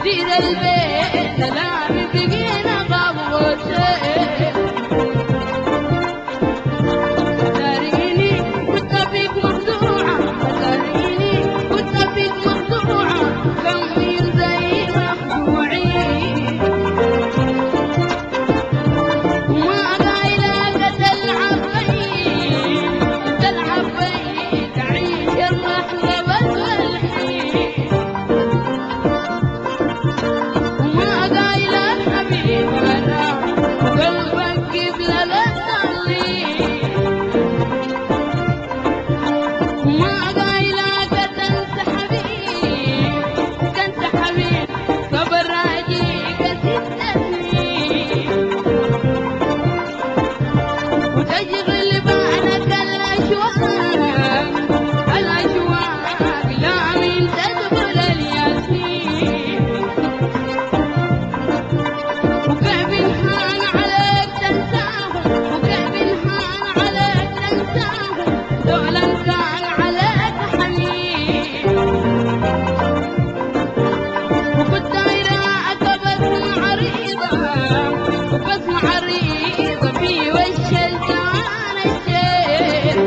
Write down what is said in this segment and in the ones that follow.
جديد البيت سلامي بقينا غابوتين داريني والطبيب مخدوعة داريني والطبيب مخدوعة كمين زي مخدوعين وما قايلة تلعب بيك تلعب بيك تعيش اللحظة بس والحين وما قايلة الحبيب أنا قلبك قبل لا تصلي وما قايلة تنسى حبيب تنسى حبيب صبر راجيك 6 سنين وتشغل بالك الأشواق لا من تدخل الياسمين وكيف الهان عليك تنساهم وكيف الهان عليك تنساهم دولا كان عليك حنين وكنت دايراك بسمة عريضة وبسمة عريضة في وش الجوان الشيخ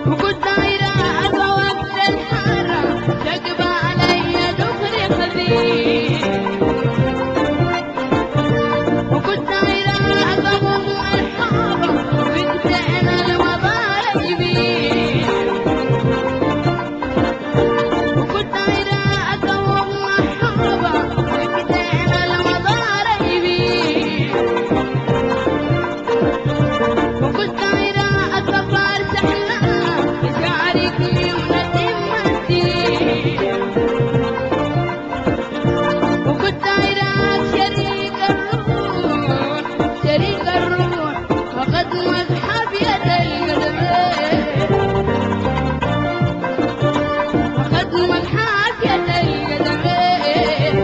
وكنت دايراك وقت الحارة تقبى علي دغري خفيف وكنت دايراك أم الحارة بنتين المضارب بيه وكنت دايراك أم الحارة بنتين المضارب بيه وكنت دايراك فارس أحلام يشاركني ونتمتي وكنت دايراك شريك الروح وقد مزحف يد القدمين وقد مزحف يد القدمين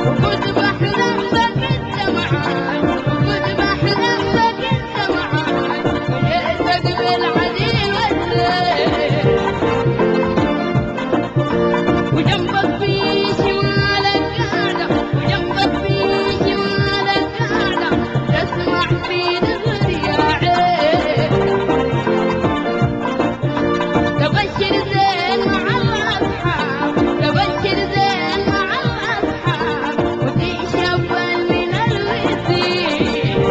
وكنت بحلم بك انت معاي وكنت بحلم بك انت معاي وجئتك بالعديل والليل وجنبك في شمالك قاعدة وجنبك في شمالك قاعدة تسمع في دغري يا عين تبشر زين مع الأصحاب تبشر زين مع الأصحاب وتشبل من الوسيم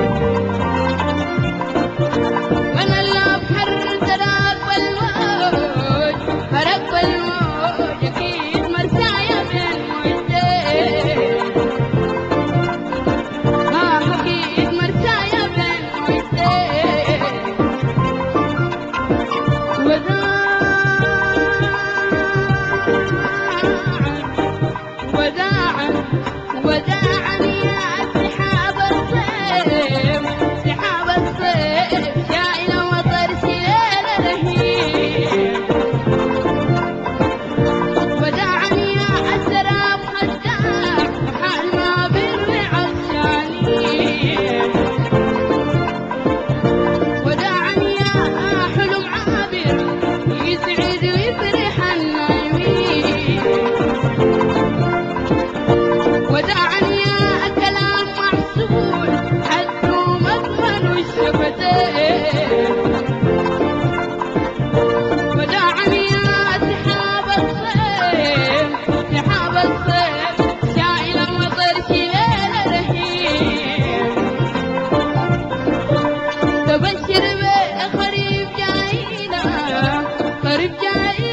وانا اللي بحر تراك والموج فرق والموج اكيد مرسايا بين موجتين اكيد مرسايا بين موجتين وداعا وداعا يا سحاب الصيف سحاب الصيف شايلة مطر شليل رهيب وداعا يا أسراب خداع حال ما بروي عطشانين وداعا يا حلم عابر يسعد ويفرح النايمين وداعا يا كلام محسود حده مضمن الشفتين وداعا يا سحاب الصيف سحاب الصيف شايلة مطر شليل رهيب تبشر بخريف جاينا خريف جاي